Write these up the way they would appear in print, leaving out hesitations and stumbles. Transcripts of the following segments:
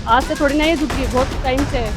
आज से थोड़ी ना ये झुकी, बहुत टाइम से है।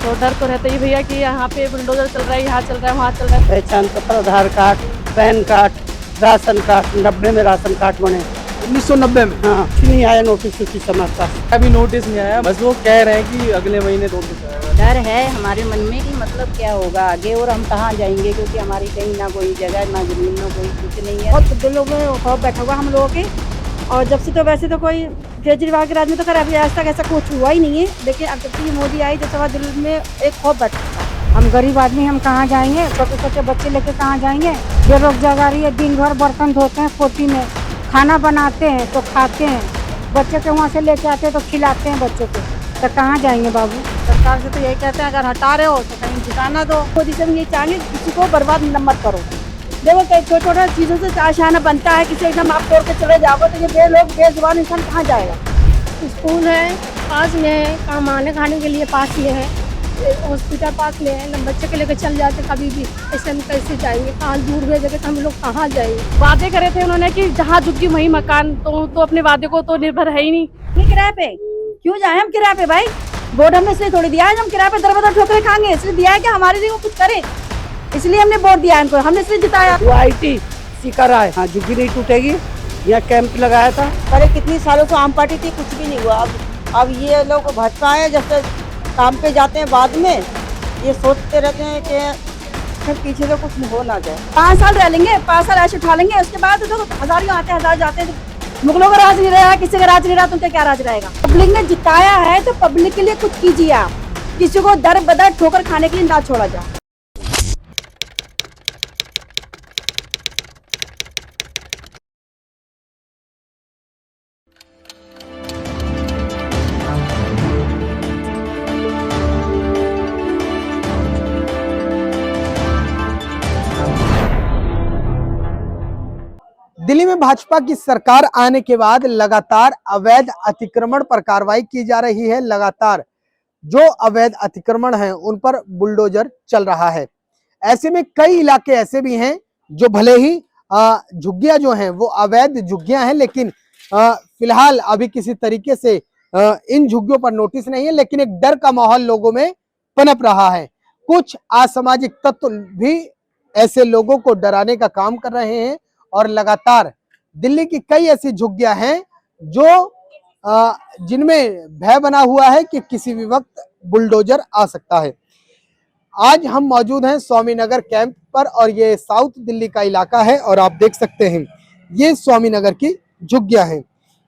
तो डर तो रहता ही भैया कि यहाँ पे बुलडोजर चल रहा है, यहाँ चल रहा है, वहाँ चल रहा है। पहचान पत्र, Aadhaar card, PAN card, ration card, 90 में राशन कार्ड बने। 1990 में हाँ, नहीं आया नोटिस उसी समय का। अभी नोटिस नहीं आया, बस वो कह रहे हैं कि अगले महीने नोटिस आएगा। डर है हमारे मन में कि मतलब क्या होगा आगे और हम कहाँ जाएंगे, क्योंकि हमारी कहीं ना कोई जगह, ना जमीन, ना कोई कुछ नहीं है। बहुत दिलों में खौफ बैठा हुआ हम लोगों के। और जब से तो वैसे तो कोई केजरीवाल के राज में तो खैर अभी आज तक ऐसा कुछ हुआ ही नहीं है, लेकिन अब जब से मोदी आई तो सवा दिल में एक खौफ बैठा हुआ है। हम गरीब आदमी, हम कहाँ जाएंगे, छोटे छोटे बच्चे लेके कहाँ जाएंगे। बेरोजगारी है, दिन भर बर्तन धोते हैं कोठी में, खाना बनाते हैं तो खाते हैं, बच्चे के वहाँ से लेके आते हैं तो खिलाते हैं बच्चों को, तो कहाँ जाएंगे बाबू। सरकार से तो यही कहते हैं अगर हटा रहे हो तो कहीं ठिकाना दो। मोदी से हम ये चाहेंगे कि किसी को बर्बाद मत करो। देखो छोटे छोटे चीज़ों से आशाना बनता है, किसी एकदम आप तोड़ के चले जाओ तो ये लोग बेजुबान इंसान कहाँ जाएगा। स्कूल है पास में है, काम आने खाने के लिए पास में है, हॉस्पिटल पास में है, बच्चे के लेकर चल जाते कभी भी। ऐसे हम कैसे जाएंगे, कहाँ दूर भेजेंगे तो हम लोग कहाँ जाएंगे। वादे करे थे उन्होंने कि जहाँ झुकी वहीं मकान, तो अपने वादे को तो निर्भर है ही नहीं। किराए पे क्यों जाए हम किराए पे भाई? वोट हमने इसलिए थोड़ी दिया है हम किराए पे दर बदर ठोकरे खाएंगे, इसलिए दिया है कि हमारे लिए वो कुछ करे, इसलिए हमने वोट दिया इनको, हमने इसलिए जिताया। वो IT सीकर आए, हाँ झुग्गी नहीं टूटेगी। यहाँ कैंप लगाया था। पहले कितनी सालों से आम पार्टी थी, कुछ भी नहीं हुआ। अब ये लोग भटका है, जब से काम पे जाते हैं बाद में ये सोचते रहते हैं कि फिर पीछे से कुछ हो ना जाए। 5 साल रह लेंगे, 5 साल ऐसे उठा लेंगे, उसके बाद तो हजारियों आते हैं, हजार जाते हैं। मुगलों का राज नहीं रहा, किसी का राज नहीं रहा, तो उनका क्या राज रहेगा? पब्लिक ने जिताया है तो पब्लिक के लिए कुछ कीजिए आप, किसी को दर बदर ठोकर खाने के लिए ना छोड़ा जाए। दिल्ली में भाजपा की सरकार आने के बाद लगातार अवैध अतिक्रमण पर कार्रवाई की जा रही है। लगातार जो अवैध अतिक्रमण हैं उन पर बुलडोजर चल रहा है। ऐसे में कई इलाके ऐसे भी हैं जो भले ही झुग्गियां जो हैं वो अवैध झुग्गियां हैं, लेकिन फिलहाल अभी किसी तरीके से इन झुग्गियों पर नोटिस नहीं है, लेकिन एक डर का माहौल लोगों में पनप रहा है। कुछ असामाजिक तत्व भी ऐसे लोगों को डराने का काम कर रहे हैं और लगातार दिल्ली की कई ऐसी झुग्गियां हैं जो जिनमें भय बना हुआ है कि किसी भी वक्त बुलडोजर आ सकता है। आज हम मौजूद हैं स्वामीनगर कैंप पर और ये साउथ दिल्ली का इलाका है और आप देख सकते हैं ये स्वामीनगर की झुग्गियां हैं।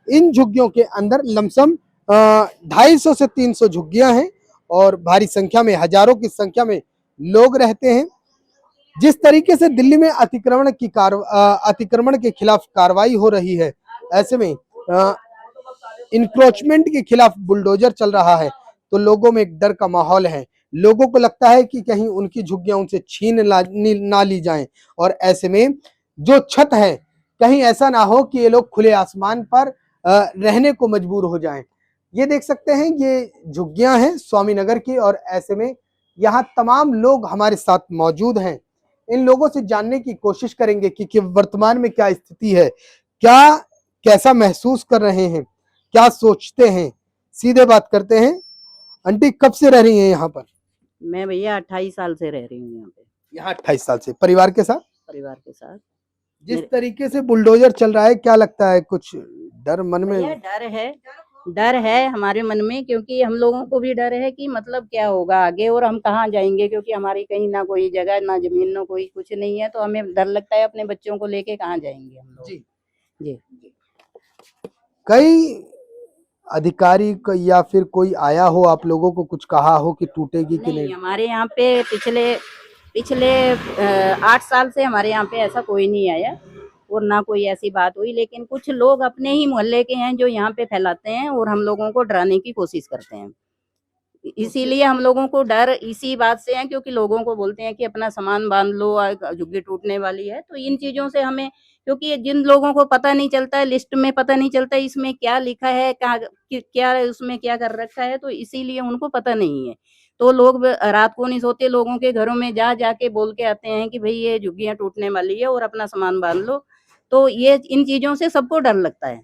इन झुग्गियों के अंदर लमसम 250 से 300 झुग्गियां हैं और भारी संख्या में, हजारों की संख्या में लोग रहते हैं। जिस तरीके से दिल्ली में अतिक्रमण के खिलाफ कार्रवाई हो रही है, ऐसे में इंक्रोचमेंट के खिलाफ बुलडोजर चल रहा है, तो लोगों में एक डर का माहौल है। लोगों को लगता है कि कहीं उनकी झुग्गियां उनसे छीन ना ली जाएं और ऐसे में जो छत है कहीं ऐसा ना हो कि ये लोग खुले आसमान पर रहने को मजबूर हो जाएं। ये देख सकते हैं ये झुग्गियां हैं स्वामीनगर की और ऐसे में यहाँ तमाम लोग हमारे साथ मौजूद हैं। इन लोगों से जानने की कोशिश करेंगे कि वर्तमान में क्या स्थिति है, कैसा महसूस कर रहे हैं, क्या सोचते हैं। सीधे बात करते हैं। आंटी कब से रह रही हैं यहाँ पर? मैं भैया 28 साल से रह रही हूँ यहाँ पे। यहाँ 28 साल से परिवार के साथ? परिवार के साथ। जिस तरीके से बुलडोजर चल रहा है, क्या लगता है, कुछ डर मन में? डर है हमारे मन में, क्योंकि हम लोगों को भी डर है कि मतलब क्या होगा आगे और हम कहाँ जाएंगे, क्योंकि हमारी कहीं ना कोई जगह, ना जमीन, ना कोई कुछ नहीं है, तो हमें डर लगता है अपने बच्चों को लेके कहाँ जाएंगे हम लोग। जी। कई अधिकारी को या फिर कोई आया हो, आप लोगों को कुछ कहा हो कि टूटेगी कि नहीं? हमारे यहाँ पे पिछले 8 साल से हमारे यहाँ पे ऐसा कोई नहीं आया और ना कोई ऐसी बात हुई, लेकिन कुछ लोग अपने ही मोहल्ले के हैं जो यहाँ पे फैलाते हैं और हम लोगों को डराने की कोशिश करते हैं। इसीलिए हम लोगों को डर इसी बात से है, क्योंकि लोगों को बोलते हैं कि अपना सामान बांध लो, झुग्गी टूटने वाली है। तो इन चीजों से हमें, क्योंकि जिन लोगों को पता नहीं चलता है, लिस्ट में पता नहीं चलता है इसमें क्या लिखा है, क्या उसमें क्या कर रखा है, तो इसीलिए उनको पता नहीं है। तो लोग रात को नहीं सोते, लोगों के घरों में जाके बोल के आते हैं कि भाई ये झुग्गियां टूटने वाली है और अपना सामान बांध लो। तो ये इन चीजों से सबको डर लगता है।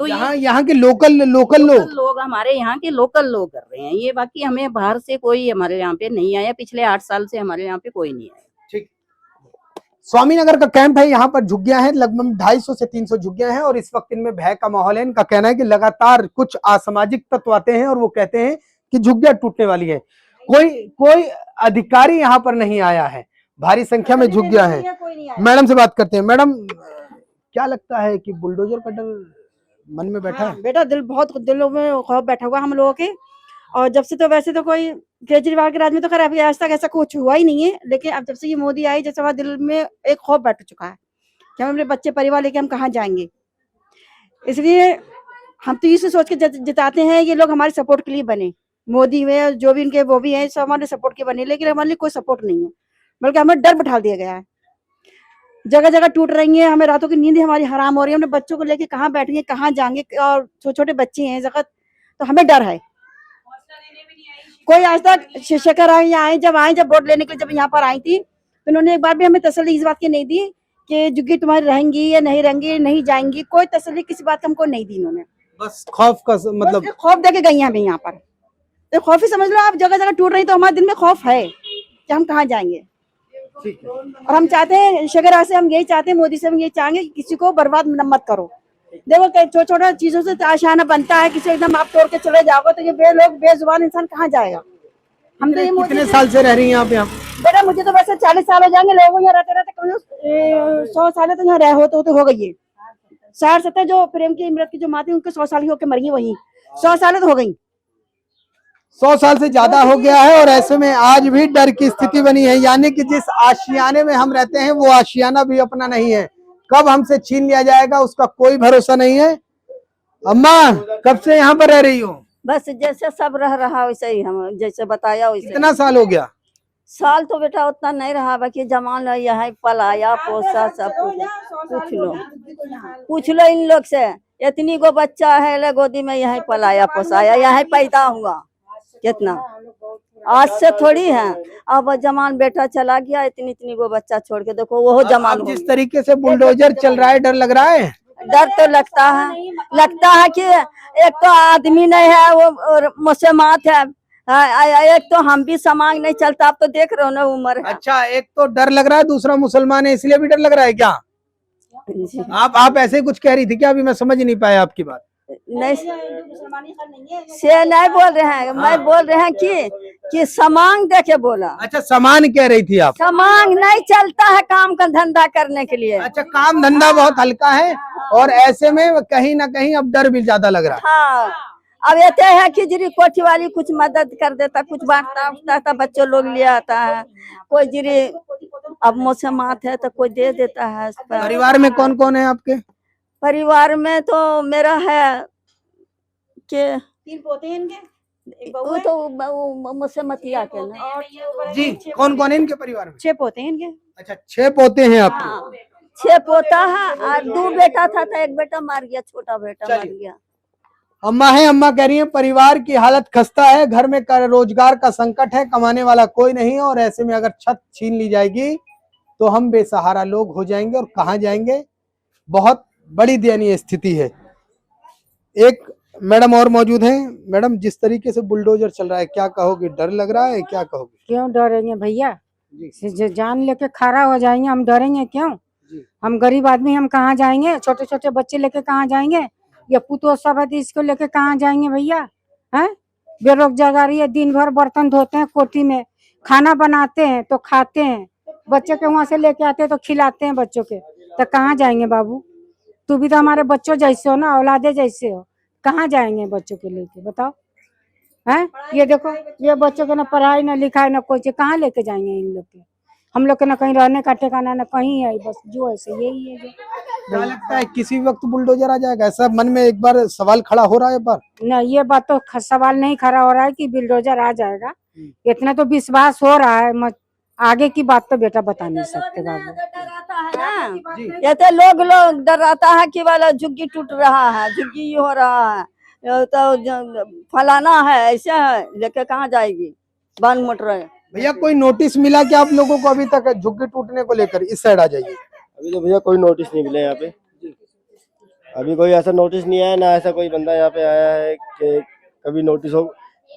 तो यहाँ के लोकल लोग लोग हमारे यहाँ के लोकल लोग कर रहे हैं ये, बाकी हमें बाहर से कोई हमारे यहाँ पे नहीं आया, पिछले 8 साल से हमारे यहाँ पे कोई नहीं आया। ठीक। स्वामीनगर का कैंप है, यहाँ पर झुग्गियां हैं, लगभग 250 से 300 झुग्गियां हैं और इस वक्त इनमें भय का माहौल है। इनका कहना है कि लगातार कुछ असामाजिक तत्व आते हैं और वो कहते हैं कि झुग्गियां टूटने वाली है। कोई अधिकारी यहाँ पर नहीं आया है, भारी संख्या में झुग्गियां हैं। मैडम से बात करते हैं। मैडम, क्या लगता है कि बुलडोजर का डर मन में बैठा है? बेटा बहुत दिलों में खौफ बैठा हुआ हम लोगों के। और जब से तो वैसे तो कोई केजरीवाल के राज में तो खैर अभी आज तक ऐसा कुछ हुआ ही नहीं है, लेकिन अब जब से ये मोदी आई, जैसे हमारे दिल में एक खौफ बैठ चुका है कि हम अपने बच्चे परिवार लेके हम कहाँ जाएंगे। इसलिए हम तो इसे सोच के जिताते हैं ये लोग हमारे सपोर्ट के लिए बने, मोदी में जो भी इनके वो भी हैं सब हमारे सपोर्ट के बने, लेकिन हमारे लिए कोई सपोर्ट नहीं है, बल्कि हमें डर बिठा दिया गया है। जगह जगह टूट रही है, हमें रातों की नींद हमारी हराम हो रही है, हमने बच्चों को लेके कहाँ बैठेंगे, कहाँ जाएंगे, और छोटे छोटे बच्चे हैं जगह, तो हमें डर है। कोई आज तक शिक्षक आए जब वोट लेने के लिए जब यहाँ पर आई थी तो उन्होंने एक बार भी हमें तसल्ली इस बात की नहीं दी कि झुग्गी तुम्हारी रहेंगी या नहीं रहेंगी, नहीं जाएंगी, कोई तसल्ली किसी बात हमको नहीं दी इन्होंने। बस खौफ का मतलब खौफ दे के गई हैं हमें यहाँ पर, तो खौफ ही समझ लो आप। जगह जगह टूट रही तो हमारे दिल में खौफ है कि हम कहाँ जाएंगे। और हम चाहते हैं शिवराज से, हम यही चाहते हैं, मोदी से हम यही चाहेंगे कि किसी को बर्बाद मत करो। देखो छोटा छोटा चीजों से आशियाना बनता है, किसी एकदम आप तोड़ के चले जाओगे तो ये बेजुबान इंसान कहाँ जाएगा। हम तो ये कितने साल से रह रही हैं आप यहाँ? बेटा मुझे तो वैसे 40 साल हो जाएंगे, लोगों यहाँ रहते रहते 100 साल तो यहाँ रह हो गई है। 60-70 जो प्रेम की इमरत की जो माँ थी उनके 100 साल की होकर मर गई, वही 100 साल तो हो गई, 100 साल से ज्यादा हो गया है। और ऐसे में आज भी डर की स्थिति बनी है, यानी कि जिस आशियाने में हम रहते हैं वो आशियाना भी अपना नहीं है, कब हमसे छीन लिया जाएगा उसका कोई भरोसा नहीं है। अम्मा, कब से यहाँ पर रह रही हो? बस जैसे सब रह रहा वैसे ही, हम जैसे बताया वैसे। कितना साल हो गया? साल तो बेटा उतना नहीं रहा, बाकी जमान यहाँ पलाया पोसा सब पूछ लो इन लोग से। इतनी गो बच्चा है ले गोदी में, यहाँ पलाया पोसाया, यहाँ पैदा हुआ, कितना आज से थोड़ी है। अब जमान बेटा चला गया, इतनी गो बच्चा छोड़ के देखो वो जमान। जिस तरीके से बुलडोजर चल रहा है, डर लग रहा है? डर तो लगता है कि एक तो आदमी नहीं है, वो मुसलमान है, एक तो हम भी समांग नहीं चलता। आप तो देख रहे हो ना उम्र है। अच्छा, एक तो डर लग रहा है, दूसरा मुसलमान है इसलिए भी डर लग रहा है क्या? आप ऐसे ही कुछ कह रही थी क्या? अभी मैं समझ नहीं पाया आपकी बात। नहीं से नहीं बोल रहे हैं, मैं बोल रहे हैं कि समांग देखे बोला। अच्छा, समान कह रही थी आप? समांग नहीं चलता है काम का धंधा करने के लिए। अच्छा, काम धंधा बहुत हल्का है और ऐसे में कहीं ना कहीं अब डर भी ज्यादा लग रहा है। हाँ, अब ये है कि जिरी कोठी वाली कुछ मदद कर देता, कुछ बांटता था, बच्चों लोग ले आता है, कोई जिरी अब मुझसे मात है तो कोई दे देता है। परिवार में कौन कौन है आपके? परिवार में तो मेरा है कि 3 पोते हैं इनके, वो तो मुझसे मतिया के ना जी। कौन कौन है इनके परिवार में? 6 पोते हैं इनके। अच्छा, 6 पोते हैं आपके? हाँ, 6 पोता है और 2 बेटा था, एक बेटा मर गया, छोटा बेटा मर गया। अम्मा है, अम्मा कह रही है परिवार की हालत खस्ता है, घर में रोजगार का संकट है, कमाने वाला कोई नहीं है और ऐसे में अगर छत छीन ली जाएगी तो हम बेसहारा लोग हो जाएंगे और कहाँ जाएंगे। बहुत बड़ी दयनीय स्थिति है। एक मैडम और मौजूद हैं। मैडम, जिस तरीके से बुलडोजर चल रहा है क्या कहोगे? डर लग रहा है? क्या कहोगे? क्यों डरेंगे भैया, जान लेके खड़ा हो जाएंगे, हम डरेंगे क्यों? हम गरीब आदमी, हम कहाँ जाएंगे? छोटे छोटे बच्चे लेके कहाँ जाएंगे? या पुतो सब है इसको लेके कहाँ जाएंगे भैया? हैं, बेरोजगारी है, दिन भर बर्तन धोते हैं, कोठी में खाना बनाते हैं तो खाते हैं, बच्चे के वहां से लेके आते हैं तो खिलाते हैं बच्चों के, तो कहाँ जाएंगे बाबू? तू भी तो हमारे बच्चों जैसे हो ना, औलादे जैसे हो, कहाँ जाएंगे बच्चों के लेके बताओ? हैं, ये देखो ये बच्चों को ना पढ़ाई ना लिखाई ना कोई चीज, कहाँ लेके जाएंगे इन लोग के? हम लोग के ना कहीं रहने का ठिकाना ना कहीं है, बस जो ऐसे यही है। जो क्या लगता है किसी वक्त बुलडोजर आ जाएगा? ऐसा मन में एक बार सवाल खड़ा हो रहा है पर नहीं, ये बात तो सवाल नहीं खड़ा हो रहा है कि बुलडोजर आ जाएगा, इतना तो विश्वास हो रहा है। आगे की बात तो बेटा बता नहीं सकते बाबू। ये तो लोग डराता है कि वाला झुग्गी टूट रहा है, झुग्गी हो रहा है, तो फलाना है, ऐसे है, लेके कहाँ जाएगी? बन मुट रहे। भैया, कोई नोटिस मिला क्या आप लोगों को अभी तक झुग्गी टूटने को लेकर? इस साइड आ जाइए। अभी तो भैया कोई नोटिस नहीं मिला यहाँ पे। अभी कोई ऐसा नोटिस नहीं आया, ना ऐसा कोई बंदा यहाँ पे आया है कि कभी नोटिस हो।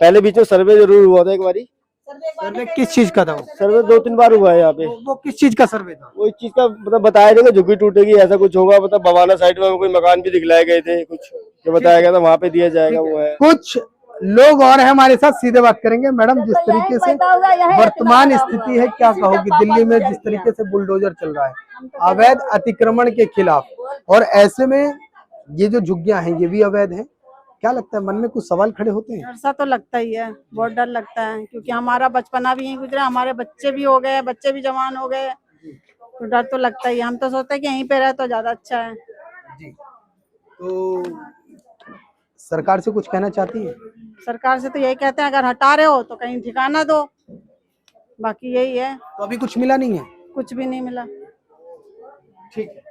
पहले बीच में सर्वे जरूर हुआ था एक बारी। सर्वे किस चीज का था वो? सर्वे 2-3 बार हुआ है यहाँ पे। वो किस चीज का सर्वे था? वो इस चीज का मतलब बताया था कि झुग्गी टूटेगी, ऐसा कुछ होगा। मतलब बवाना साइड में कोई मकान भी दिखलाए गए थे, कुछ जो बताया गया था वहाँ पे दिया जाएगा वो है। कुछ लोग और हैं हमारे साथ, सीधे बात करेंगे। मैडम, जिस तरीके से वर्तमान स्थिति है, क्या कहोगी दिल्ली में जिस तरीके से बुलडोजर चल रहा है अवैध अतिक्रमण के खिलाफ, और ऐसे में ये जो झुग्गियां हैं ये भी अवैध हैं, क्या लगता है मन में कुछ सवाल खड़े होते हैं? डर तो लगता ही है, बहुत डर लगता है, क्योंकि हमारा बचपना भी यहीं गुजरा, हमारे बच्चे भी हो गए, बच्चे भी जवान हो गए, तो डर तो लगता ही है। हम तो सोचते हैं कि यहीं पे रहे तो ज्यादा अच्छा है। जी, तो सरकार से कुछ कहना चाहती है? सरकार से तो यही कहते हैं, अगर हटा रहे हो तो कहीं ठिकाना दो, बाकी यही है। तो अभी कुछ मिला नहीं है? कुछ भी नहीं मिला। ठीक है।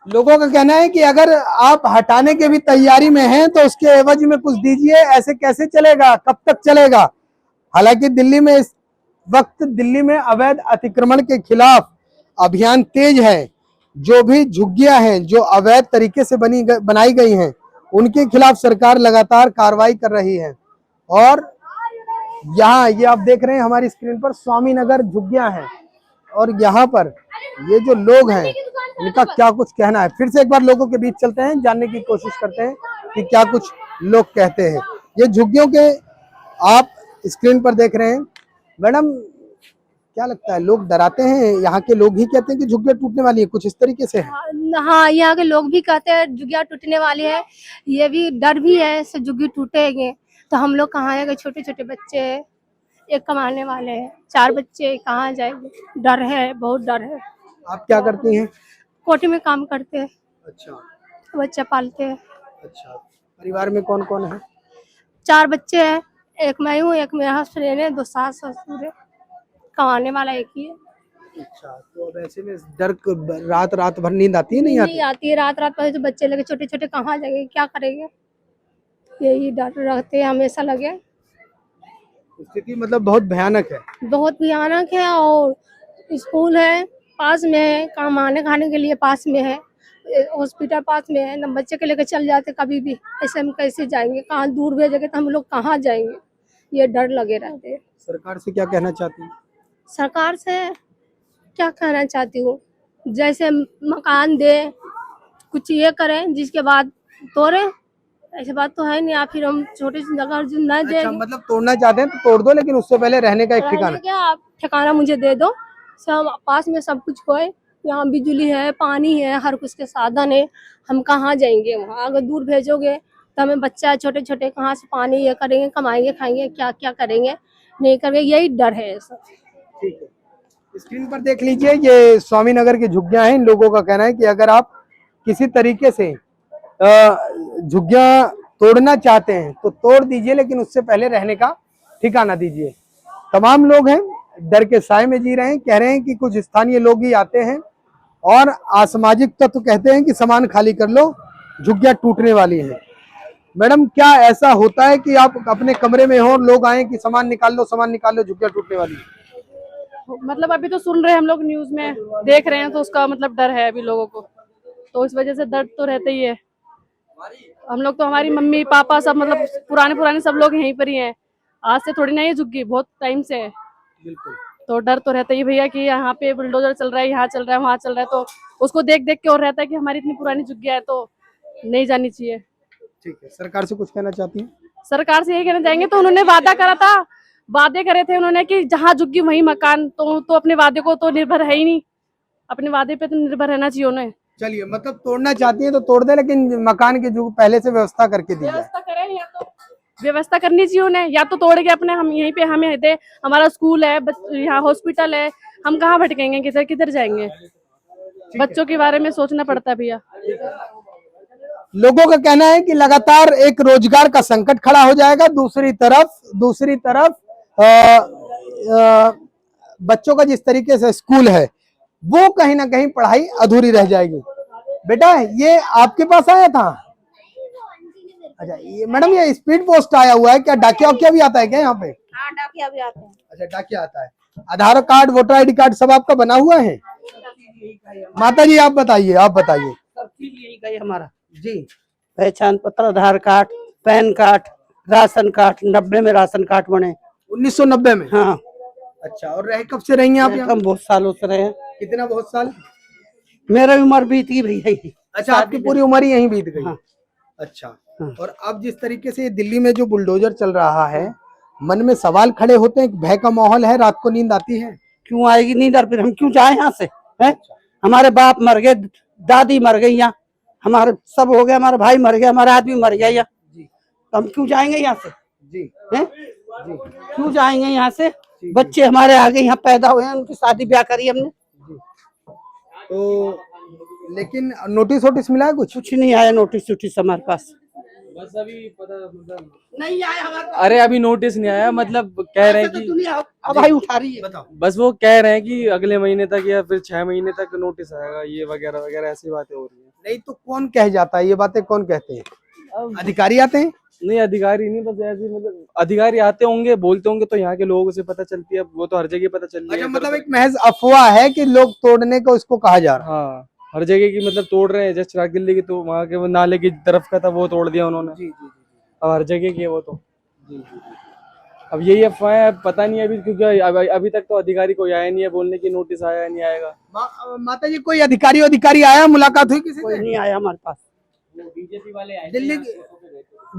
लोगों का कहना है कि अगर आप हटाने के भी तैयारी में हैं तो उसके एवज में कुछ दीजिए, ऐसे कैसे चलेगा, कब तक चलेगा? हालांकि दिल्ली में इस वक्त दिल्ली में अवैध अतिक्रमण के खिलाफ अभियान तेज है। जो भी झुग्गियां हैं जो अवैध तरीके से बनाई गई हैं उनके खिलाफ सरकार लगातार कार्रवाई कर रही है। और यहाँ ये आप देख रहे हैं हमारी स्क्रीन पर स्वामीनगर झुग्गियां हैं, और यहाँ पर ये जो लोग हैं इनका क्या कुछ कहना है। फिर से एक बार लोगों के बीच चलते हैं, जानने की कोशिश करते हैं कि क्या कुछ लोग कहते हैं। ये झुग्गियों के आप स्क्रीन पर देख रहे हैं। मैडम, क्या लगता है, लोग डराते हैं? यहाँ के लोग ही कहते हैं कि झुग्गियां टूटने वाली है, कुछ इस तरीके से है? हाँ, यहाँ के लोग भी कहते हैं झुग्गियां टूटने वाली है, ये भी डर भी है इससे झुग्गी टूटेंगे तो हम लोग कहाँ आएंगे? छोटे छोटे बच्चे हैं, एक कमाने वाले हैं, 4 बच्चे, कहाँ जाएंगे? डर है, बहुत डर है। आप क्या करती हैं? कोठी में काम करते हैं। अच्छा, बच्चा पालते हैं। अच्छा। परिवार में कौन कौन है? 4 बच्चे हैं, एक मैं हूँ, एक मेरा हस्बैंड है, 2 सास ससुर है, कमाने वाला एक ही है। अच्छा, तो अब ऐसे में डर रात भर नींद आती है? नहीं आती है। रात भर तो बच्चे लगे छोटे छोटे, कहाँ जाएंगे, क्या करेंगे? यही डर रहते हैं हमेशा लगे। स्थिति मतलब बहुत भयानक है। बहुत भयानक है, और स्कूल है पास में है, काम आने खाने के लिए पास में है, हॉस्पिटल पास में है, न बच्चे के लेकर चल जाते कभी भी, ऐसे हम कैसे जाएंगे? कहाँ दूर भेजेंगे तो हम लोग कहाँ जाएंगे? ये डर लगे रहते हैं। सरकार से क्या कहना चाहती हैं? सरकार से क्या कहना चाहती हूँ, जैसे मकान दे, कुछ ये करें, जिसके बाद तोड़े, ऐसी बात तो है नहीं। या फिर हम छोटे से जगह न देंगे। अच्छा, मतलब तोड़ना चाहते हैं तो तोड़ दो, लेकिन उससे पहले रहने का एक ठिकाना। क्या आप ठिकाना मुझे दे दो, सब पास में सब कुछ होए, यहाँ बिजली है, पानी है, हर कुछ के साधन है, हम कहाँ जाएंगे वहाँ? अगर दूर भेजोगे तो हमें बच्चा छोटे छोटे कहाँ से पानी ये करेंगे, कमाएंगे, खाएंगे, क्या क्या करेंगे, नहीं करेंगे, यही डर है सब। ठीक है, स्क्रीन पर देख लीजिए, ये स्वामीनगर की झुग्गियां हैं। इन लोगों का कहना है कि अगर आप किसी तरीके से झुग्गियां तोड़ना चाहते हैं तो तोड़ दीजिए, लेकिन उससे पहले रहने का ठिकाना दीजिए। तमाम लोग हैं डर के साए में जी रहे हैं, कह रहे हैं कि कुछ स्थानीय लोग ही आते हैं और असामाजिक तत्व कहते हैं कि सामान खाली कर लो, झुग्गियां टूटने वाली हैं। मैडम, क्या ऐसा होता है कि आप अपने कमरे में हो और लोग आए कि सामान निकाल लो, झुग्गियां टूटने वाली है? मतलब अभी तो सुन रहे हैं हम लोग, न्यूज में देख रहे हैं, तो उसका मतलब डर है अभी लोगों को, तो इस वजह से दर्द तो रहता ही है। हम लोग तो, हमारी मम्मी पापा सब, मतलब पुराने सब लोग यहीं पर ही हैं, आज से थोड़ी ना ये झुग्गी, बहुत टाइम से है। बिल्कुल। तो डर तो रहता ही भैया कि यहाँ पे बुलडोजर चल रहा है, यहाँ चल रहा है, वहाँ चल रहा है, तो उसको देख देख के और रहता है कि हमारी इतनी पुरानी झुग्गियां है तो नहीं जानी चाहिए। ठीक है, सरकार से कुछ कहना चाहती हैं? सरकार से यही कहना चाहेंगे, तो उन्होंने वादा करा था, वादे करे थे उन्होंने कि जहाँ झुग्गी वहीं मकान, तो अपने वादे को तो निर्भर है ही नहीं, अपने वादे पे तो निर्भर रहना चाहिए उन्हें। चलिए, मतलब तोड़ना चाहती है तो तोड़ दे, लेकिन मकान की जो पहले से व्यवस्था करके दी जाए। व्यवस्था करें, या तो व्यवस्था करनी चाहिए उन्हें, या तो तोड़ के अपने हम यहीं पे हमें दे, हमारा स्कूल है, यहाँ हॉस्पिटल है, हम कहाँ भटकेंगे, किधर किधर जाएंगे? बच्चों के बारे में सोचना पड़ता है भैया। लोगों का कहना है कि लगातार एक रोजगार का संकट खड़ा हो जाएगा, दूसरी तरफ बच्चों का जिस तरीके से स्कूल है वो कहीं ना कहीं पढ़ाई अधूरी रह जाएगी। बेटा, ये आपके पास आया था? अच्छा, ये मैडम, ये स्पीड पोस्ट आया हुआ है, क्या डाकिया भी आता है क्या यहाँ पे? हाँ, डाकिया भी आते हैं। अच्छा, डाकिया आता है। आधार कार्ड, वोटर ID कार्ड सब आपका बना हुआ है? माता जी, आप बताइए। सब चीज यही गई हमारा जी। पहचान पत्र, Aadhaar card, PAN card, ration card. 90 में राशन कार्ड बने। 1990 में? हाँ। अच्छा, और रहे कब से रही हैं आप यहाँ? हम बहुत सालों से रहे हैं। कितना बहुत साल? मेरा उम्र बीत गई भैया। अच्छा, आपकी पूरी उम्र ही यहीं बीत गई? हाँ। अच्छा। हाँ। और अब जिस तरीके से दिल्ली में जो बुलडोजर चल रहा है, मन में सवाल खड़े होते हैं, भय का माहौल है, रात को नींद आती है? क्यों आएगी नींद? और फिर हम क्यों जाए यहाँ से? है हमारे बाप मर गए, दादी मर गई, यहाँ हमारे सब हो गया, हमारा भाई मर गया, हमारा आदमी मर गया यहाँ। तो हम क्यों जाएंगे यहाँ से? जी। हैं? क्यों जाएंगे यहाँ से? बच्चे हमारे आगे यहाँ पैदा हुए हैं, उनकी शादी ब्याह करी हमने। तो लेकिन नोटिस वोटिस मिला है? कुछ नहीं आया नोटिस वोटिस हमारे पास। बस अभी पता मतलब नहीं आया हमारे पास। अरे अभी नोटिस नहीं आया, मतलब कह रहे हैं कि अब भाई उठा रही है। बताओ। बस वो कह रहे हैं कि अगले महीने तक या फिर 6 महीने तक नोटिस आएगा, ये वगैरह वगैरह ऐसी बातें हो रही है। नहीं तो कौन कह जाता है ये बातें? कौन कहते हैं? अधिकारी आते हैं? नहीं, अधिकारी नहीं, बस ऐसे मतलब अधिकारी आते होंगे, बोलते होंगे, तो यहाँ के लोगों से पता चलती है। वो तो हर जगह पता चल रही है। अच्छा, मतलब एक महज अफवाह है कि लोग तोड़ने को इसको कहा जा रहा है? हाँ, हर जगह की मतलब तोड़ रहे हैं। जैसे चिराग दिल्ली की, तो वहाँ के वो नाले की तरफ का था, वो तोड़ दिया उन्होंने। जी जी। अब हर जगह की है वो तो। अब यही अफवाह है, पता नहीं अभी, क्योंकि अभी तक तो अधिकारी कोई आया नहीं है बोलने की नोटिस आया नहीं आएगा। माता जी, कोई अधिकारी आया, मुलाकात हुई किसी से? कोई नहीं आया हमारे पास। बीजेपी वाले आए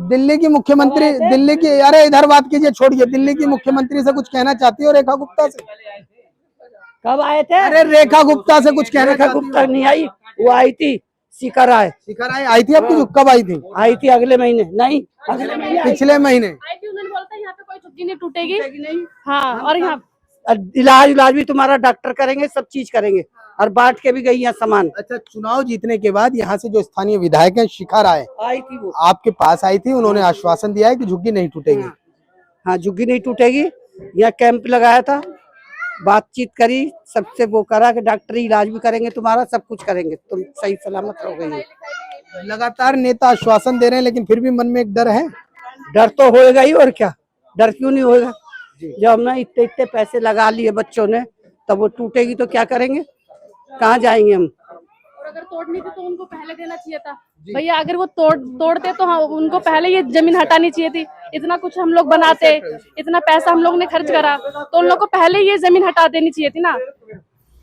दिल्ली की मुख्यमंत्री, दिल्ली की, अरे इधर बात कीजिए, छोड़िए। दिल्ली की मुख्यमंत्री से कुछ कहना चाहती हो? रेखा गुप्ता से? कब आए थे? अरे रेखा गुप्ता से कुछ कहना रेखा चाहती हो? गुप्ता नहीं आई, वो आई थी शिखर आए। शिखर आई थी आपकी? कब आई थी? आई थी अगले महीने। नहीं, अगले महीने पिछले महीने आई थी। उन्होंने बोला था यहाँ पे कोई झुग्गी नहीं टूटेगी। हाँ, और यहाँ इलाज भी तुम्हारा डॉक्टर करेंगे, सब चीज करेंगे, और बांट के भी गई यहाँ सामान। अच्छा, चुनाव जीतने के बाद यहाँ से जो स्थानीय विधायक हैं, शिखर आए, आई थी वो आपके पास आई थी, उन्होंने आश्वासन दिया है कि झुग्गी नहीं टूटेगी। हाँ, झुग्गी नहीं टूटेगी। यहाँ कैंप लगाया था, बातचीत करी, सबसे वो करा कि डॉक्टरी इलाज भी करेंगे तुम्हारा, सब कुछ करेंगे, तुम सही सलामत रहोगे। लगातार नेता आश्वासन दे रहे हैं, लेकिन फिर भी मन में एक डर है। डर तो होएगा ही, और क्या, डर क्यों नहीं होएगा? जब हमने इतने इतने पैसे लगा लिए बच्चों ने, तब वो टूटेगी तो क्या करेंगे? कहाँ जाएंगे हम? और अगर तोड़नी थी तो उनको पहले देना चाहिए था भैया। अगर वो तोड़ते तो हाँ, उनको पहले ये जमीन हटानी चाहिए थी। इतना कुछ हम लोग बनाते, इतना पैसा हम लोग ने खर्च करा, तो उन लोग को पहले ये जमीन हटा देनी चाहिए थी ना।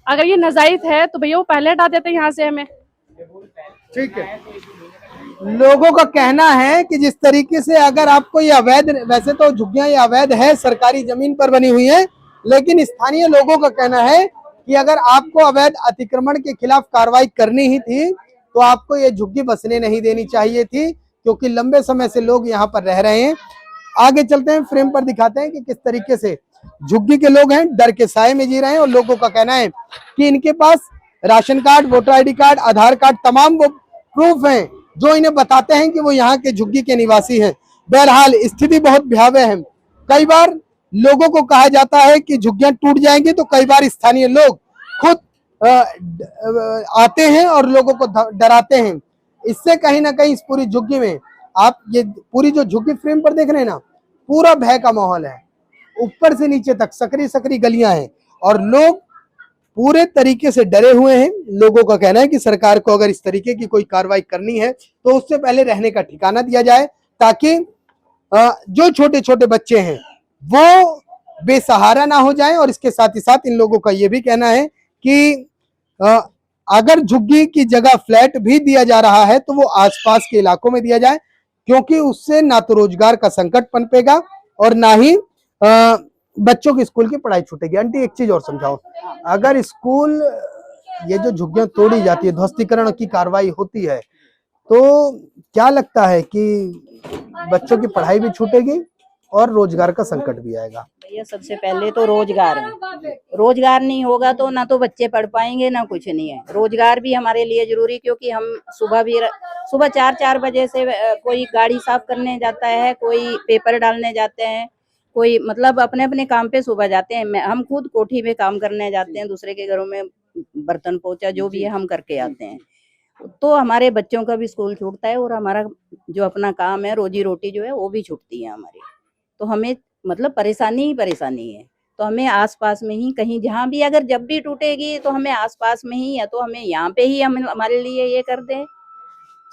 अगर ये नाजायज है तो भैया वो पहले हटा देते यहाँ से हमें। ठीक है। लोगों का कहना है कि जिस तरीके से अगर आपको ये अवैध, वैसे तो झुग्गियां ये अवैध है, सरकारी जमीन पर बनी हुई है, लेकिन स्थानीय लोगों का कहना है कि अगर आपको अवैध अतिक्रमण के खिलाफ कार्रवाई करनी ही थी तो आपको ये झुग्गी बसने नहीं देनी चाहिए थी, क्योंकि लंबे समय से लोग यहाँ पर रह रहे हैं। आगे चलते हैं, फ्रेम पर दिखाते हैं कि किस तरीके से झुग्गी के लोग हैं, डर के साए में जी रहे हैं, और लोगों का कहना है कि इनके पास ration card, voter ID card, Aadhaar card, तमाम वो प्रूफ हैं जो इन्हें बताते हैं कि वो यहाँ के झुग्गी के निवासी हैं। बहरहाल स्थिति बहुत भयावह है। कई बार लोगों को कहा जाता है कि झुग्गियां टूट जाएंगी, तो कई बार स्थानीय लोग खुद आते हैं और लोगों को डराते हैं। इससे कहीं ना कहीं इस पूरी झुग्गी में, आप ये पूरी जो झुग्गी फ्रेम पर देख रहे हैं ना, पूरा भय का माहौल है। ऊपर से नीचे तक सकरी सकरी गलियां हैं और लोग पूरे तरीके से डरे हुए हैं। लोगों का कहना है कि सरकार को अगर इस तरीके की कोई कार्रवाई करनी है तो उससे पहले रहने का ठिकाना दिया जाए, ताकि जो छोटे छोटे बच्चे हैं वो बेसहारा ना हो जाएं। और इसके साथ ही साथ इन लोगों का ये भी कहना है कि अगर झुग्गी की जगह फ्लैट भी दिया जा रहा है तो वो आसपास के इलाकों में दिया जाए, क्योंकि उससे ना तो रोजगार का संकट पनपेगा और ना ही बच्चों की स्कूल की पढ़ाई छूटेगी। आंटी एक चीज और समझाओ, अगर स्कूल, ये जो झुग्गियां तोड़ी जाती है, ध्वस्तीकरण की कार्रवाई होती है, तो क्या लगता है कि बच्चों की पढ़ाई भी छूटेगी और रोजगार का संकट भी आएगा? भैया सबसे पहले तो रोजगार है। रोजगार नहीं होगा तो ना तो बच्चे पढ़ पाएंगे ना कुछ नहीं है। रोजगार भी हमारे लिए जरूरी, क्योंकि हम सुबह 4 बजे से कोई गाड़ी साफ करने जाता है, कोई पेपर डालने जाते हैं, कोई मतलब अपने अपने काम पे सुबह जाते हैं। हम खुद कोठी में काम करने जाते हैं, दूसरे के घरों में बर्तन पोछा जो भी है हम करके आते हैं। तो हमारे बच्चों का भी स्कूल छूटता है और हमारा जो अपना काम है, रोजी रोटी जो है वो भी छूटती है हमारी। तो हमें मतलब परेशानी ही परेशानी है। तो हमें आसपास में ही कहीं, जहाँ भी अगर जब भी टूटेगी तो हमें आसपास में ही, या तो हमें यहाँ पे ही हम हमारे लिए ये कर दें,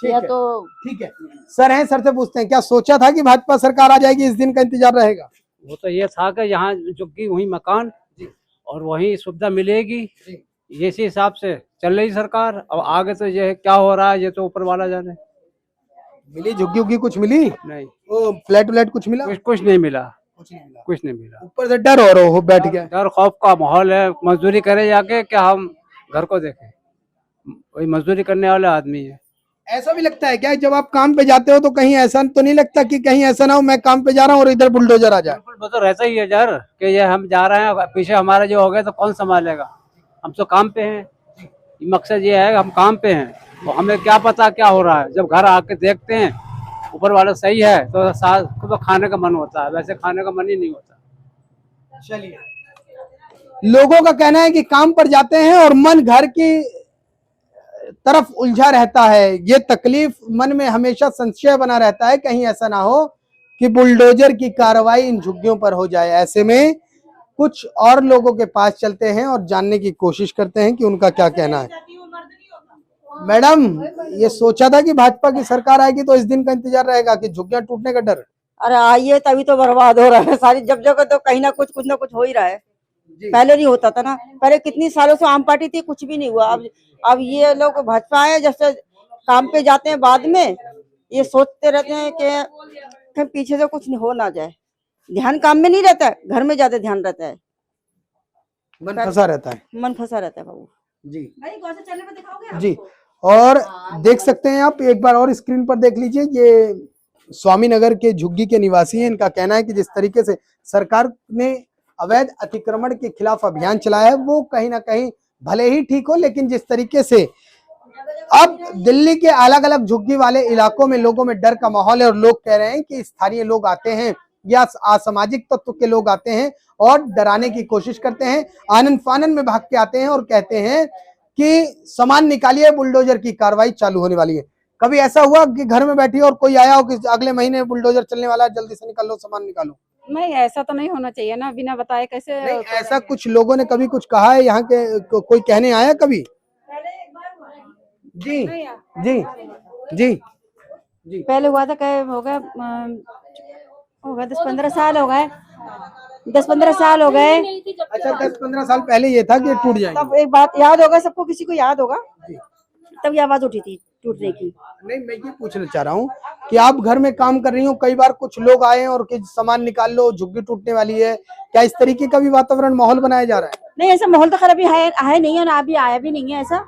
या तो ठीक है। सर हैं, सर से पूछते हैं, क्या सोचा था कि भाजपा सरकार आ जाएगी, इस दिन का इंतजार रहेगा? वो तो ये था कि यहाँ झुग्गी वही मकान और वही सुविधा मिलेगी, इसी हिसाब से चल रही सरकार। अब आगे तो ये क्या हो रहा है ये तो ऊपर वाला जाने। मिली झुग्गी उग्गी कुछ मिली नहीं, वो फ्लैट व्लैट कुछ मिला? कुछ नहीं मिला, कुछ नहीं मिला। कुछ नहीं मिला। ऊपर से डर हो बैठ गया, डर खौफ का माहौल है। मजदूरी करे जाके क्या हम घर को देखें, वही मजदूरी करने वाले आदमी है। ऐसा भी लगता है क्या जब आप काम पे जाते हो तो कहीं ऐसा तो नहीं लगता कि कहीं ऐसा ना हो मैं काम पे जा रहा हूँ और इधर बुलडोजर आ जाए? बिल्कुल, वो तो रहता ही है डर कि ये हम जा रहे हैं, पीछे हमारा जो हो गया तो कौन संभालेगा। हम तो काम पे हैं, मकसद ये है कि हम काम पे हैं, तो हमें क्या पता क्या हो रहा है। जब घर आके देखते हैं ऊपर वाला सही है तो तो खाने का मन होता है, वैसे खाने का मन ही नहीं होता। चलिए, लोगों का कहना है कि काम पर जाते हैं और मन घर की तरफ उलझा रहता है। ये तकलीफ मन में हमेशा संशय बना रहता है, कहीं ऐसा ना हो कि बुलडोजर की कार्रवाई इन झुग्गियों पर हो जाए। ऐसे में कुछ और लोगों के पास चलते हैं और जानने की कोशिश करते हैं कि उनका क्या कहना है। मैडम, ये सोचा था कि भाजपा की सरकार आएगी तो इस दिन का इंतजार रहेगा कि झुग्गियां टूटने का डर? अरे आइए, तभी तो बर्बाद हो रहा है सारी, जब जगह तो कहीं ना कुछ हो ही रहा है। पहले नहीं होता था ना, पहले कितनी सालों से आम पार्टी थी, कुछ भी नहीं हुआ। अब ये लोग भाजपा है, जैसे काम पे जाते हैं बाद में ये सोचते रहते हैं कि पीछे से कुछ हो ना जाए। ध्यान काम में नहीं रहता है, घर में ज्यादा ध्यान रहता है, मन फंसा रहता है। मन फंसा रहता है बाबू जी चैनल पर दिखाओगे जी। और देख सकते हैं आप, एक बार और स्क्रीन पर देख लीजिए, ये स्वामीनगर के झुग्गी के निवासी हैं। इनका कहना है कि जिस तरीके से सरकार ने अवैध अतिक्रमण के खिलाफ अभियान चलाया है वो कहीं ना कहीं भले ही ठीक हो, लेकिन जिस तरीके से अब दिल्ली के अलग अलग झुग्गी वाले इलाकों में लोगों में डर का माहौल है और लोग कह रहे हैं कि स्थानीय लोग आते हैं या असामाजिक तत्व के लोग आते हैं और डराने की कोशिश करते हैं, आनन फानन में भाग के आते हैं और कहते हैं कि सामान निकालिए, बुलडोजर की कार्रवाई चालू होने वाली है। कभी ऐसा हुआ कि घर में बैठी और कोई आया हो कि अगले महीने बुलडोजर चलने वाला है, जल्दी से निकाल लो, सामान निकालो? नहीं, ऐसा तो नहीं होना चाहिए ना, बिना बताए कैसे। नहीं, ऐसा कुछ लोगों ने कभी कुछ कहा है यहाँ के, कोई कहने आया कभी? जी जी जी जी। पहले हुआ था, हो गया 10-15 साल हो गए, 10-15 साल हो गए। अच्छा, 10-15 साल पहले ये था कि टूट जाएगा। तब एक बात याद होगा सबको, किसी को याद होगा, तब ये आवाज उठी थी टूटने की। नहीं, मैं ये पूछना चाह रहा हूँ कि आप घर में काम कर रही हो, कई बार कुछ लोग आए और कि सामान निकाल लो, झुग्गी टूटने वाली है, क्या इस तरीके का भी वातावरण माहौल बनाया जा रहा है? नहीं, ऐसा माहौल तो खैर अभी है नहीं है ना, अभी आया भी नहीं है ऐसा।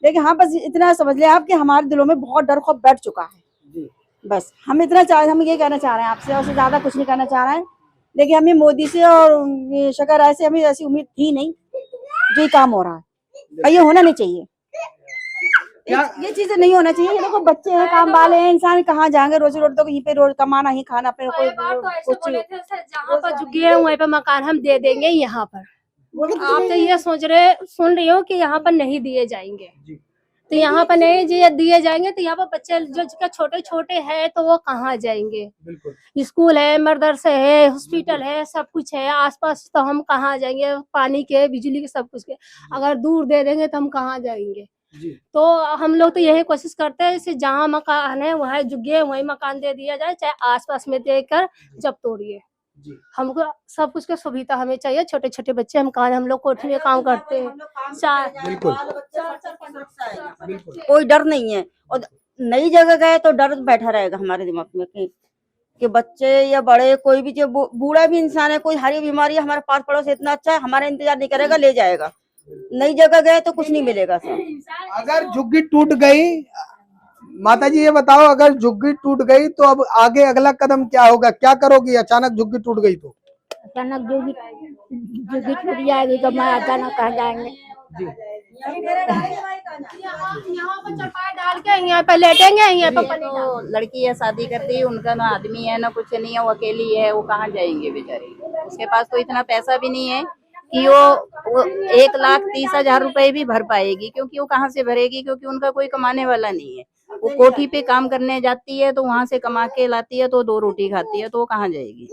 लेकिन हाँ, बस इतना समझ ले आप कि हमारे दिलों में बहुत डर खौफ बैठ चुका है। बस हम ये कहना चाह रहे हैं आपसे, और से ज्यादा कुछ नहीं कहना चाह रहे हैं। लेकिन हमें मोदी से और शक्कर राय से हमें ऐसी उम्मीद थी नहीं जो ये काम हो रहा है, और ये होना नहीं चाहिए। ये चीजें नहीं होना चाहिए। ये देखो, बच्चे हैं, काम वाले हैं, इंसान कहाँ जाएंगे रोजी रोटी, तो यहीं पे रोज कमाना ही खाना पे कोई कुछ। जहाँ पर झुग्गी है वहीं पे मकान हम दे देंगे। यहाँ पर आप तो ये सुन रही हो कि यहाँ पर नहीं दिए जाएंगे, तो यहाँ पर नहीं दिए जाएंगे तो यहाँ पर बच्चे जो छोटे छोटे हैं तो वो कहाँ जाएंगे? स्कूल है, मदरसे है, हॉस्पिटल है, सब कुछ है आसपास, तो हम कहाँ जाएंगे? पानी के, बिजली के, सब कुछ के अगर दूर दे देंगे तो हम कहाँ जाएंगे? तो हम लोग तो यही कोशिश करते हैं, जैसे जहाँ मकान है वहाँ झुग्गी है वहीं मकान दे दिया जाए, चाहे आसपास में देकर जब तोड़िए। हमको सब कुछ की सुविधा हमें चाहिए। छोटे छोटे बच्चे हम लोग कोठी में काम करते हैं। कोई डर नहीं है, और नई जगह गए तो डर बैठा रहेगा हमारे दिमाग में कि बच्चे या बड़े, कोई भी, जो बूढ़ा भी इंसान है, कोई हरी बीमारी हमारे पास पड़ोस इतना अच्छा है, हमारा इंतजार नहीं करेगा, ले जाएगा। नई जगह गए तो कुछ नहीं मिलेगा सर। अगर झुग्गी टूट गई, माता जी ये बताओ, अगर झुग्गी टूट गई तो अब आगे अगला कदम क्या होगा? क्या करोगी अचानक झुग्गी टूट गई तो? अचानक झुग्गी टूट जाएगी तो मैं अचानक कहाँ जाएंगे? यहाँ पर चटाई डाल के यहाँ पे लेटेंगे, यहाँ पे तो लड़की है, शादी करती है, उनका ना आदमी है ना कुछ नहीं है, वो अकेली है, वो कहाँ जाएंगे बेचारी? उसके पास तो इतना पैसा भी नहीं है कि वो 1,30,000 रुपए भी भर पाएगी, क्योंकि वो कहाँ से भरेगी? क्योंकि उनका कोई कमाने वाला नहीं है। वो कोठी पे काम करने जाती है तो वहां से कमा के लाती है, तो 2 रोटी खाती है, तो वो कहाँ जाएगी?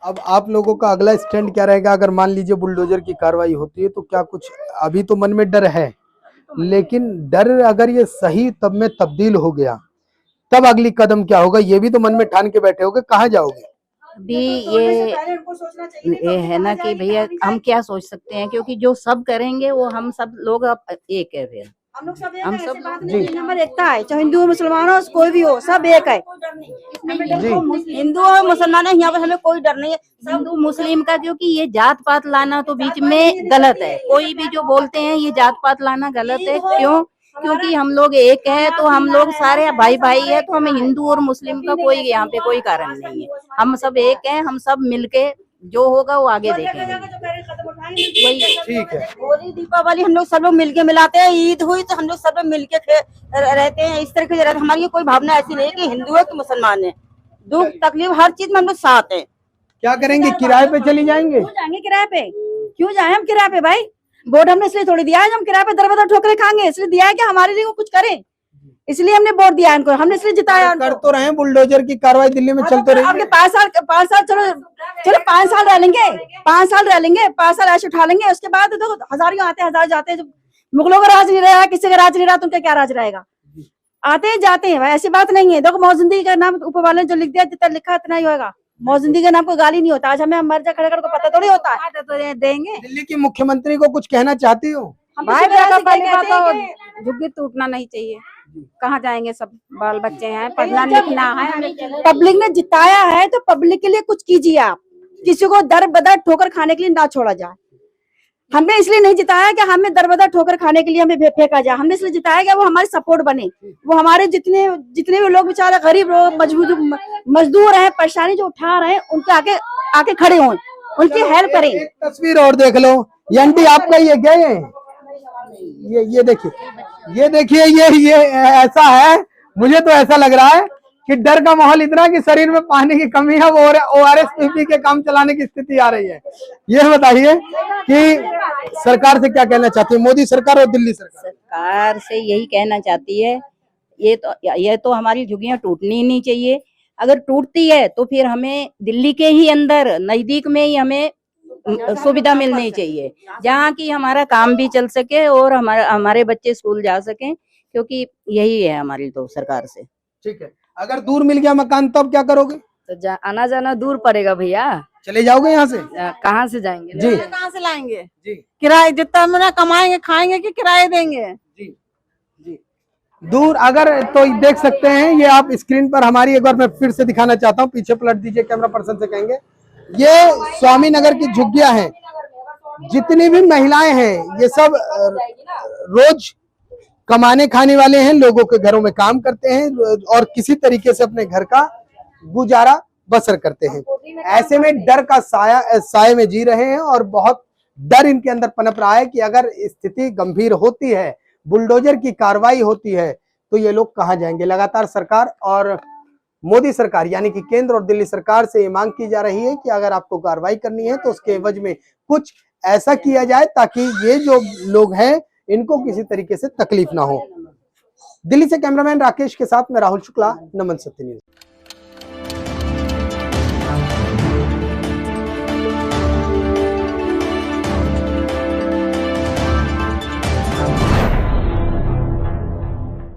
अब आप लोगों का अगला स्टैंड क्या रहेगा अगर मान लीजिए बुलडोजर की कार्रवाई होती है? तो क्या कुछ अभी तो मन में डर है, लेकिन डर अगर ये सही तब में तब्दील हो गया तब अगली कदम क्या होगा? ये भी तो मन में ठान के बैठे होगे, कहाँ जाओगे? अभी ये है ना कि भैया हम क्या सोच सकते हैं, क्योंकि जो सब करेंगे वो हम सब लोग अब एक है। फिर हम लोग सब एक हम हैं, सब ऐसी बात नहीं है, नंबर एकता है, चाहे हिंदू हो मुसलमान हो कोई भी हो, सब एक है। हिंदू हो मुसलमान हो, यहाँ पर हमें कोई डर नहीं है। हिंदू मुस्लिम का, क्योंकि ये जात पात लाना तो बीच में गलत है। कोई भी जो बोलते हैं ये जात पात लाना गलत है। क्यों? क्योंकि हम लोग एक है, तो हम लोग सारे भाई भाई है, तो हमें हिंदू और मुस्लिम का कोई यहाँ पे कोई कारण नहीं है। हम सब एक हैं, हम सब मिलके जो होगा वो आगे देखेंगे। वही ठीक है। होली दीपावली हम लोग सब लोग मिलके मिलाते हैं, ईद हुई तो हम लोग सब लोग मिलके रहते हैं। इस तरीके से रहते हैं। हमारी कोई भावना ऐसी नहीं कि हिंदू है कि मुसलमान है, दुख तकलीफ हर चीज में हम लोग साथ हैं। क्या करेंगे? किराए पे चली जाएंगे? क्यों जाएंगे किराए पे? क्यों जाए हम किराए पे? भाई वोट हमने इसलिए थोड़ी दिया है हम किराए पे दर बदर ठोकरे खाएंगे, इसलिए दिया है कि हमारे लिए वो कुछ करें, इसलिए हमने वोट दिया है इनको, हमने इसलिए जिताया। कर तो रहे हैं, बुलडोजर की कार्रवाई दिल्ली में चलते रही। आपके 5 साल चलो 5 साल रह लेंगे, 5 साल रह लेंगे, 5 साल ऐसे उठा लेंगे, उसके बाद तो हजारियों आते हैं, हजार जाते हैं। मुगलों का राज नहीं रहा, किसी का राज नहीं रहा, तो उनका क्या राज रहेगा? आते हैं जाते हैं भाई, ऐसी बात नहीं है। देखो मौजिंदगी का नाम ऊपर वाले ने जो लिख दिया, जितना लिखा इतना ही होगा। मौजिंदगी का नाम कोई गाली नहीं होता। आज हमें मर जा खड़े को पता थोड़ी होता है, तो देंगे। दिल्ली की मुख्यमंत्री को कुछ कहना चाहती हो? भाई तो झुग्गी टूटना नहीं चाहिए। कहाँ जाएंगे? सब बाल बच्चे हैं, पढ़ना लिखना है। पब्लिक ने जिताया है तो पब्लिक के लिए कुछ कीजिए आप, किसी को दर बदर ठोकर खाने के लिए ना छोड़ा जाए। हमने इसलिए नहीं जिताया कि हमें दर बदर ठोकर खाने के लिए हमें फेंका जाए, हमने इसलिए जिताया कि वो हमारी सपोर्ट बने। वो हमारे जितने भी लोग बेचारे गरीब लोग मजदूर हैं, परेशानी जो उठा रहे हैं, उनके आके खड़े हों, उनकी हेल्प करें। एक तस्वीर और देख लो, ये आंटी आपका ये क्या है? ये देखिए ये ऐसा है, मुझे तो ऐसा लग रहा है कि डर का माहौल इतना कि शरीर में पानी की कमी है, वो ORS पी के काम चलाने की स्थिति आ रही है। ये बताइए कि सरकार से क्या कहना चाहती है, मोदी सरकार और दिल्ली सरकार? सरकार से यही कहना चाहती है, ये तो हमारी झुग्गियां टूटनी ही नहीं चाहिए। अगर टूटती है तो फिर हमें दिल्ली के ही अंदर नजदीक में ही हमें सुविधा मिलनी चाहिए, जहाँ की हमारा काम भी चल सके और हमारे बच्चे स्कूल जा सकें, क्योंकि यही है हमारी तो सरकार से। ठीक है, अगर दूर मिल गया मकान तब क्या करोगे? तो आना जाना दूर पड़ेगा भैया। चले जाओगे यहाँ से? कहाँ से जाएंगे जी, कहाँ से लाएंगे? जी, किराए जितना मना कमाएंगे खाएंगे कि किराए देंगे? जी, जी। दूर अगर तो देख सकते हैं, ये आप स्क्रीन पर हमारी एक बार मैं फिर से दिखाना चाहता हूँ, पीछे पलट दीजिए, कैमरा पर्सन से कहेंगे। ये स्वामी नगर की झुग्गियां हैं। जितनी भी महिलाएं हैं ये सब रोज कमाने खाने वाले हैं, लोगों के घरों में काम करते हैं और किसी तरीके से अपने घर का गुजारा बसर करते हैं। ऐसे में डर का साए में जी रहे हैं और बहुत डर इनके अंदर पनप रहा है कि अगर स्थिति गंभीर होती है, बुलडोजर की कार्रवाई होती है, तो ये लोग कहाँ जाएंगे। लगातार सरकार और मोदी सरकार यानी कि केंद्र और दिल्ली सरकार से ये मांग की जा रही है कि अगर आपको कार्रवाई करनी है तो उसके एवज में कुछ ऐसा किया जाए ताकि ये जो लोग हैं इनको किसी तरीके से तकलीफ ना हो। दिल्ली से कैमरामैन राकेश के साथ मैं राहुल शुक्ला, नमन सत्य न्यूज।